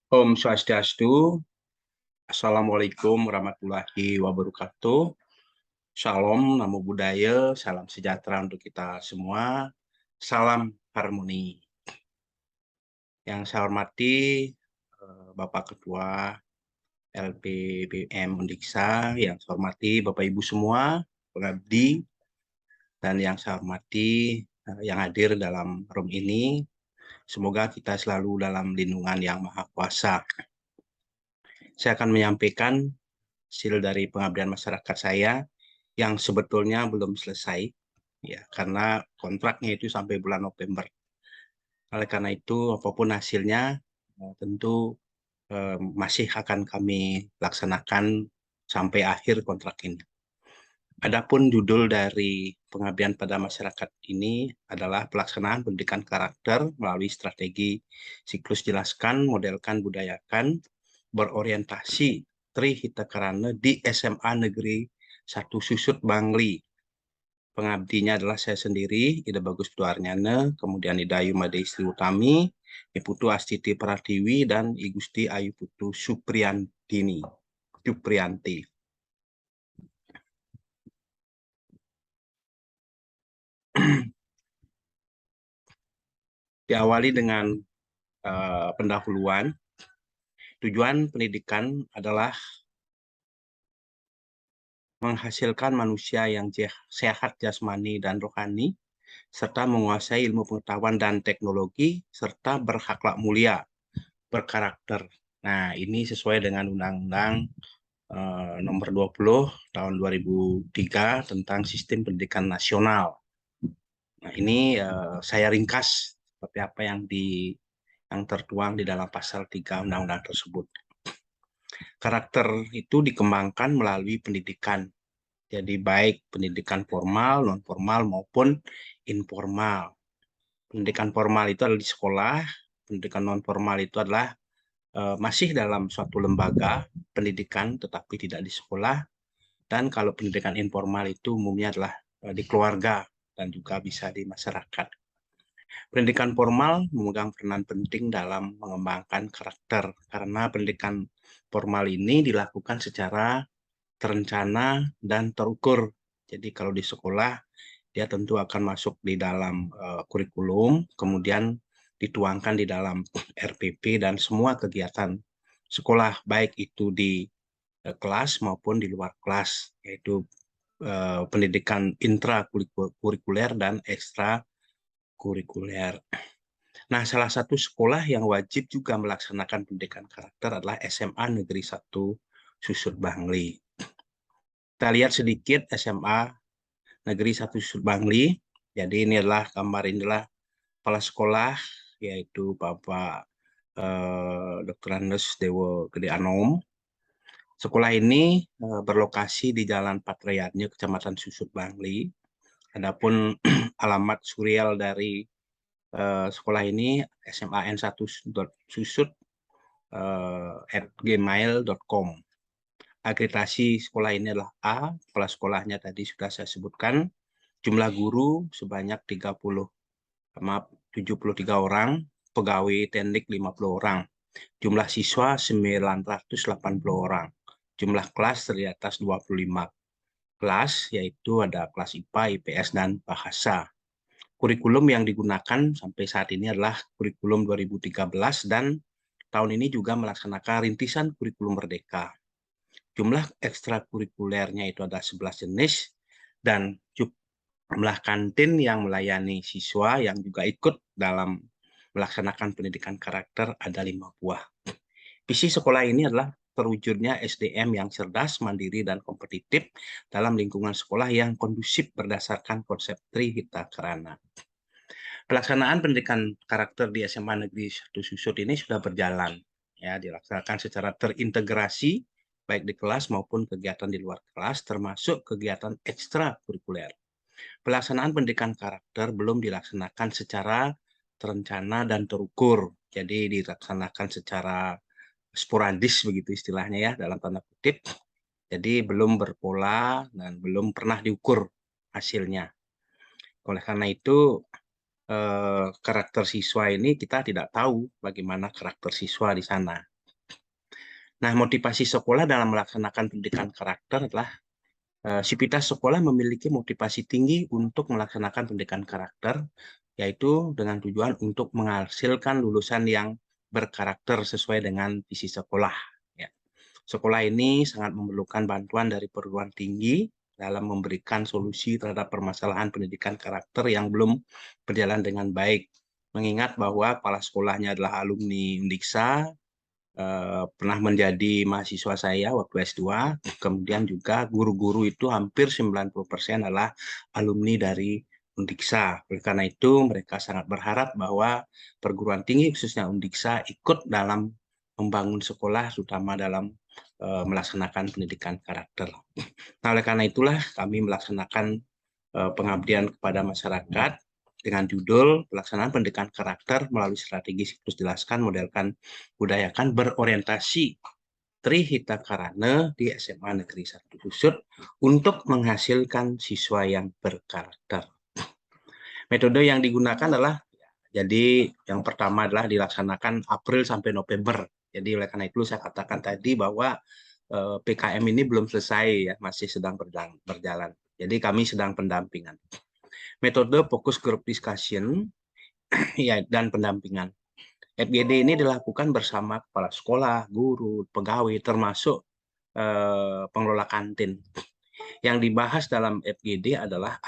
Om Swastiastu, Assalamualaikum warahmatullahi wabarakatuh. Shalom, namo buddhaya, salam sejahtera untuk kita semua. Salam harmoni. Yang saya hormati Bapak Ketua LPBM Undiksa, yang saya hormati Bapak Ibu semua, pengabdi, dan yang saya hormati yang hadir dalam room ini. Semoga kita selalu dalam lindungan Yang Maha Kuasa. Saya akan menyampaikan hasil dari pengabdian masyarakat saya yang sebetulnya belum selesai, ya, karena kontraknya itu sampai bulan November. Oleh karena itu, apapun hasilnya, tentu masih akan kami laksanakan sampai akhir kontrak ini. Adapun judul dari pengabdian pada masyarakat ini adalah pelaksanaan pendidikan karakter melalui strategi siklus jelaskan, modelkan, budayakan, berorientasi Trihita Karana di SMA Negeri 1 Susut Bangli. Pengabdinya adalah saya sendiri, Ida Bagus Tuarnyana, kemudian Ida Ayu Made Istri Utami, Iputu Astiti Pratiwi, dan I Gusti Ayu Putu Supriyanti. Diawali dengan pendahuluan. Tujuan pendidikan adalah menghasilkan manusia yang sehat jasmani dan rohani, serta menguasai ilmu pengetahuan dan teknologi, serta berakhlak mulia, berkarakter. Nah, ini sesuai dengan Undang-Undang nomor 20 tahun 2003 tentang Sistem Pendidikan Nasional. Nah, ini saya ringkas seperti apa yang tertuang di dalam pasal 3 Undang-Undang tersebut. Karakter itu dikembangkan melalui pendidikan. Jadi baik pendidikan formal, non formal maupun informal. Pendidikan formal itu adalah di sekolah, pendidikan non formal itu adalah masih dalam suatu lembaga pendidikan tetapi tidak di sekolah, dan kalau pendidikan informal itu umumnya adalah di keluarga dan juga bisa di masyarakat. Pendidikan formal memegang peranan penting dalam mengembangkan karakter karena pendidikan formal ini dilakukan secara terencana dan terukur. Jadi kalau di sekolah dia tentu akan masuk di dalam kurikulum, kemudian dituangkan di dalam RPP dan semua kegiatan sekolah, baik itu di kelas maupun di luar kelas, yaitu pendidikan intrakurikuler dan ekstrakurikuler. Nah, salah satu sekolah yang wajib juga melaksanakan pendidikan karakter adalah SMA Negeri 1 Susut Bangli. Kita lihat sedikit SMA Negeri 1 Susut Bangli. Jadi ini adalah gambar, inilah kepala sekolah, yaitu Bapak Dr. Andes Dewo Gede Anom. Sekolah ini berlokasi di Jalan Patrayatnya, Kecamatan Susut Bangli. Adapun alamat surreal dari sekolah ini sman1susut@gmail.com. Akreditasi sekolah ini adalah A, kepala sekolahnya tadi sudah saya sebutkan. Jumlah guru sebanyak 73 orang, pegawai teknik 50 orang. Jumlah siswa 980 orang. Jumlah kelas terdiri atas 25 kelas, yaitu ada kelas IPA, IPS, dan bahasa. Kurikulum yang digunakan sampai saat ini adalah kurikulum 2013 dan tahun ini juga melaksanakan rintisan kurikulum merdeka. Jumlah ekstrakurikulernya itu ada 11 jenis dan jumlah kantin yang melayani siswa yang juga ikut dalam melaksanakan pendidikan karakter ada 5 buah. Visi sekolah ini adalah terwujudnya SDM yang cerdas, mandiri, dan kompetitif dalam lingkungan sekolah yang kondusif berdasarkan konsep Trihita Karana. Pelaksanaan pendidikan karakter di SMA Negeri 1 Susut ini sudah berjalan, ya, dilaksanakan secara terintegrasi baik di kelas maupun kegiatan di luar kelas, termasuk kegiatan ekstrakurikuler. Pelaksanaan pendidikan karakter belum dilaksanakan secara terencana dan terukur, jadi dilaksanakan secara sporadis begitu istilahnya, ya, dalam tanda kutip. Jadi belum berpola dan belum pernah diukur hasilnya. Oleh karena itu karakter siswa ini kita tidak tahu bagaimana karakter siswa di sana. Nah, motivasi sekolah dalam melaksanakan pendidikan karakter adalah sivitas sekolah memiliki motivasi tinggi untuk melaksanakan pendidikan karakter, yaitu dengan tujuan untuk menghasilkan lulusan yang berkarakter sesuai dengan visi sekolah. Ya. Sekolah ini sangat memerlukan bantuan dari perguruan tinggi dalam memberikan solusi terhadap permasalahan pendidikan karakter yang belum berjalan dengan baik. Mengingat bahwa kepala sekolahnya adalah alumni Undiksa, pernah menjadi mahasiswa saya waktu S2, kemudian juga guru-guru itu hampir 90% adalah alumni dari Undiksa. Oleh karena itu, mereka sangat berharap bahwa perguruan tinggi khususnya Undiksa ikut dalam membangun sekolah, terutama dalam melaksanakan pendidikan karakter. Nah, oleh karena itulah kami melaksanakan pengabdian kepada masyarakat dengan judul pelaksanaan pendidikan karakter melalui strategi siklus jelaskan, modelkan, budayakan berorientasi Trihita Karana di SMA Negeri 1 Susut untuk menghasilkan siswa yang berkarakter. Metode yang digunakan adalah, jadi yang pertama adalah dilaksanakan April sampai November. Jadi oleh karena itu saya katakan tadi bahwa PKM ini belum selesai ya, masih sedang berjalan. Jadi kami sedang pendampingan. Metode fokus group discussion ya, dan pendampingan. FGD ini dilakukan bersama kepala sekolah, guru, pegawai, termasuk pengelola kantin. Yang dibahas dalam FGD adalah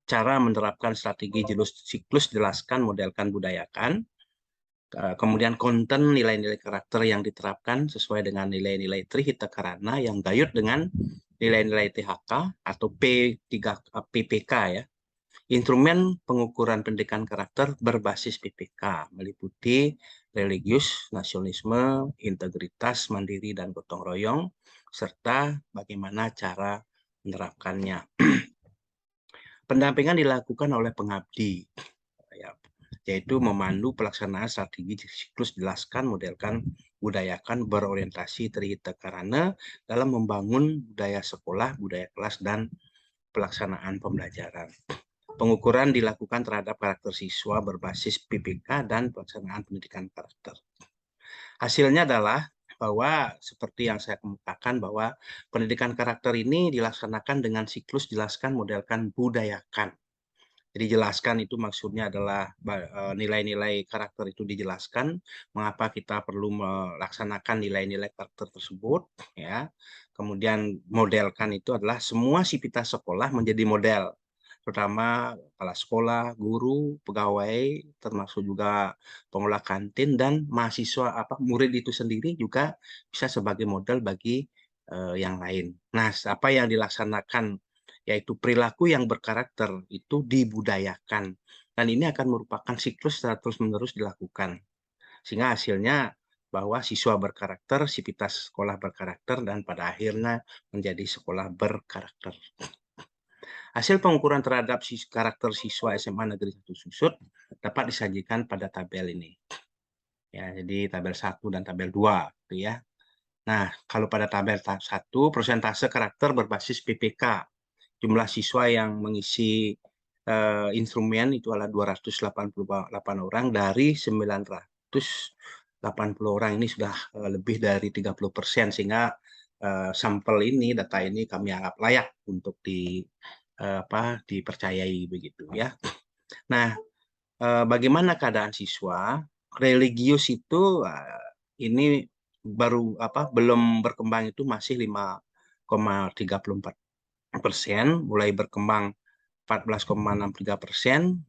cara menerapkan strategi siklus jelaskan, modelkan, budayakan, kemudian konten nilai-nilai karakter yang diterapkan sesuai dengan nilai-nilai Trihita Karana yang gayut dengan nilai-nilai THK atau PPK ya. Instrumen pengukuran pendidikan karakter berbasis PPK meliputi religius, nasionalisme, integritas, mandiri, dan gotong royong, serta bagaimana cara menerapkannya. Pendampingan dilakukan oleh pengabdi, yaitu memandu pelaksanaan strategi siklus jelaskan, modelkan, budayakan, berorientasi Trihita Karana dalam membangun budaya sekolah, budaya kelas, dan pelaksanaan pembelajaran. Pengukuran dilakukan terhadap karakter siswa berbasis PPK dan pelaksanaan pendidikan karakter. Hasilnya adalah bahwa seperti yang saya kemukakan bahwa pendidikan karakter ini dilaksanakan dengan siklus jelaskan, modelkan, budayakan. Jadi jelaskan itu maksudnya adalah nilai-nilai karakter itu dijelaskan, mengapa kita perlu melaksanakan nilai-nilai karakter tersebut, ya. Kemudian modelkan itu adalah semua sivitas sekolah menjadi model, terutama kepala sekolah, guru, pegawai, termasuk juga pengelola kantin dan mahasiswa murid itu sendiri juga bisa sebagai model bagi yang lain. Nah, apa yang dilaksanakan yaitu perilaku yang berkarakter itu dibudayakan. Dan ini akan merupakan siklus secara terus-menerus dilakukan. Sehingga hasilnya bahwa siswa berkarakter, sivitas sekolah berkarakter, dan pada akhirnya menjadi sekolah berkarakter. Hasil pengukuran terhadap karakter siswa SMA Negeri 1 Susut dapat disajikan pada tabel ini. Ya, jadi tabel 1 dan tabel 2. Gitu ya. Nah, kalau pada tabel 1, persentase karakter berbasis PPK. Jumlah siswa yang mengisi instrumen itu adalah 288 orang dari 980 orang. Ini sudah lebih dari 30%, sehingga sampel ini, data ini kami anggap layak untuk dipercayai begitu ya. Nah, bagaimana keadaan siswa? Religius itu ini baru belum berkembang, itu masih 5,34%, mulai berkembang 14,63%,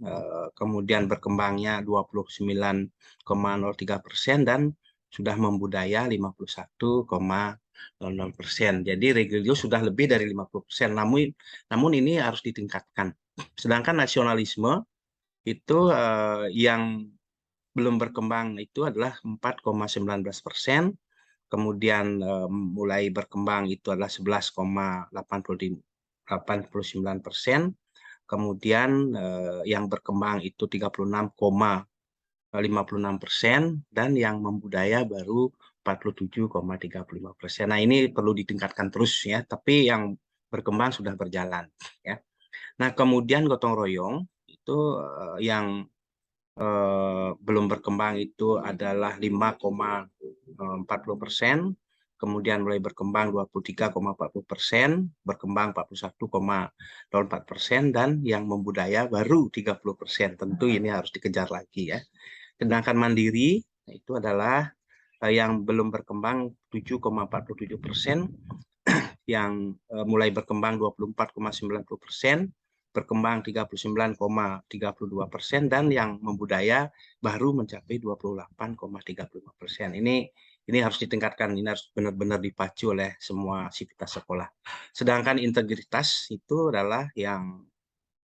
kemudian berkembangnya 29,03%, dan sudah membudaya 51,00%. Jadi religius sudah lebih dari 50%, namun ini harus ditingkatkan. Sedangkan nasionalisme itu yang belum berkembang itu adalah 4,19%, kemudian mulai berkembang itu adalah 11,89%, kemudian yang berkembang itu 36,56%, dan yang membudaya baru 47,35%. Nah, ini perlu ditingkatkan terus ya, tapi yang berkembang sudah berjalan ya. Nah, kemudian gotong royong itu yang belum berkembang itu adalah 5,40%, kemudian mulai berkembang 23,40%, berkembang 41,04%, dan yang membudaya baru 30%. Tentu ini harus dikejar lagi ya. Sedangkan mandiri itu adalah yang belum berkembang 7,47%, yang mulai berkembang 24,90%, berkembang 39,32%, dan yang membudaya baru mencapai 28,35%. Ini harus ditingkatkan, ini harus benar-benar dipacu oleh semua sivitas sekolah. Sedangkan integritas itu adalah yang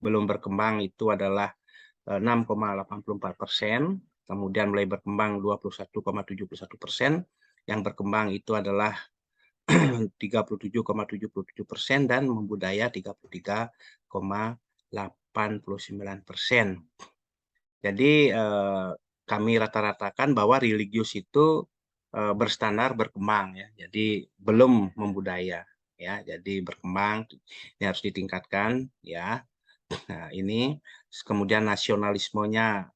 belum berkembang, itu adalah 6,84%, kemudian mulai berkembang 21,71%, yang berkembang itu adalah 37,77%, dan membudaya 33,89%. Jadi kami rata-ratakan bahwa religius itu berstandar berkembang ya. Jadi belum membudaya ya. Jadi berkembang, ini harus ditingkatkan ya. Nah, ini kemudian nasionalismenya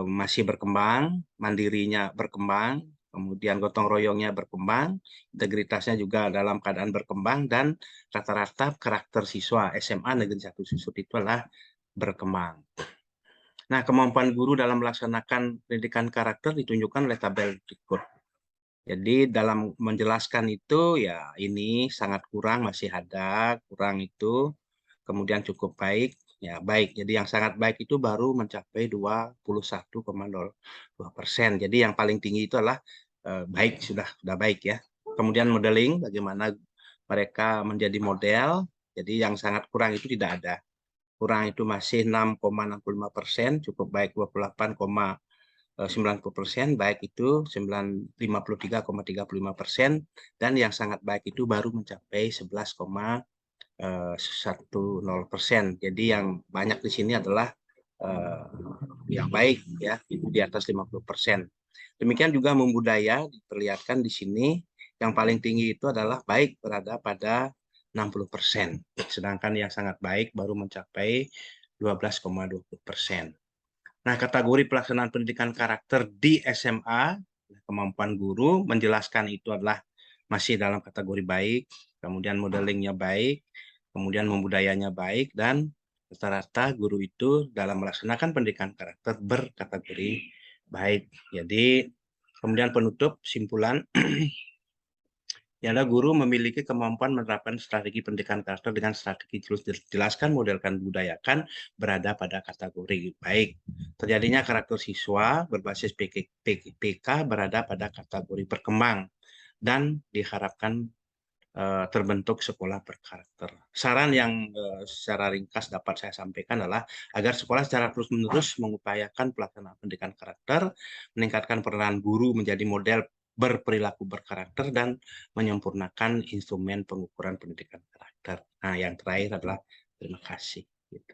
masih berkembang, mandirinya berkembang, kemudian gotong royongnya berkembang, integritasnya juga dalam keadaan berkembang, dan rata-rata karakter siswa SMA Negeri 1 Susut itu adalah berkembang. Nah, kemampuan guru dalam melaksanakan pendidikan karakter ditunjukkan oleh tabel berikut. Jadi dalam menjelaskan itu ya ini sangat kurang, masih ada kurang itu, kemudian cukup baik, ya baik. Jadi yang sangat baik itu baru mencapai 21,02%. Jadi yang paling tinggi itu adalah baik, sudah baik ya. Kemudian modeling, bagaimana mereka menjadi model. Jadi yang sangat kurang itu tidak ada. Kurang itu masih 6,65%, cukup baik 28,90%, baik itu 53,35%, dan yang sangat baik itu baru mencapai 11,10%. Jadi yang banyak di sini adalah yang baik ya, itu di atas 50%. Demikian juga membudaya diperlihatkan di sini, yang paling tinggi itu adalah baik berada pada 60%, sedangkan yang sangat baik baru mencapai 12,20%. Nah, kategori pelaksanaan pendidikan karakter di SMA, kemampuan guru menjelaskan itu adalah masih dalam kategori baik, kemudian modelingnya baik, kemudian membudayanya baik, dan rata-rata guru itu dalam melaksanakan pendidikan karakter berkategori baik. Jadi, kemudian penutup simpulan, ialah guru memiliki kemampuan menerapkan strategi pendidikan karakter dengan strategi jelaskan, modelkan, budayakan berada pada kategori baik. Terjadinya karakter siswa berbasis PK berada pada kategori berkembang dan diharapkan terbentuk sekolah berkarakter. Saran yang secara ringkas dapat saya sampaikan adalah agar sekolah secara terus-menerus mengupayakan pelaksanaan pendidikan karakter, meningkatkan peran guru menjadi model berperilaku berkarakter, dan menyempurnakan instrumen pengukuran pendidikan karakter. Nah, yang terakhir adalah terima kasih. Gitu.